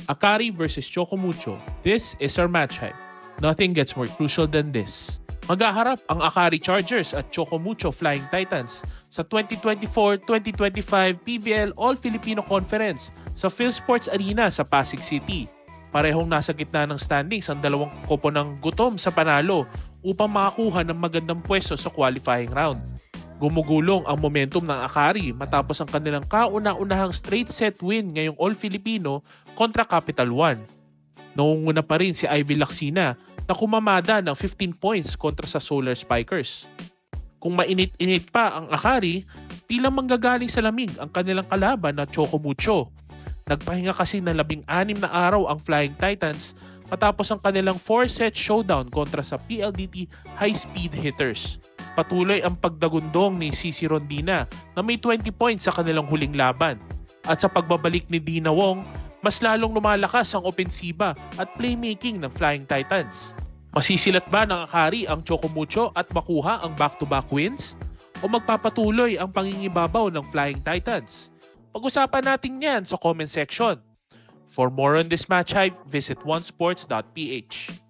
Akari versus Chocomucho. This is our match hype. Nothing gets more crucial than this. Maghaharap ang Akari Chargers at Chocomucho Flying Titans sa 2024-2025 PVL All-Filipino Conference sa PhilSports Arena sa Pasig City. Parehong nasa gitna ng standings ang dalawang kopo ng gutom sa panalo upang makakuha ng magandang pwesto sa qualifying round. Gumugulong ang momentum ng Akari matapos ang kanilang kauna-unahang straight set win ngayong All-Filipino kontra Capital One. Nangunguna pa rin si Ivy Lacsina na kumamada ng 15 points kontra sa Solar Spikers. Kung mainit-init pa ang Akari, tila manggagaling sa lamig ang kanilang kalaban na Chocomucho. Nagpahinga kasi ng 16 na araw ang Flying Titans matapos ang kanilang 4-set showdown kontra sa PLDT high-speed hitters. Patuloy ang pagdagundong ni Cici Rondina na may 20 points sa kanilang huling laban. At sa pagbabalik ni Dina Wong, mas lalong lumalakas ang opensiba at playmaking ng Flying Titans. Masisilat ba ng Akari ang Chocomucho at makuha ang back-to-back wins? O magpapatuloy ang pangingibabaw ng Flying Titans? Pag-usapan natin yan sa comment section. For more on this match hype, visit onesports.ph.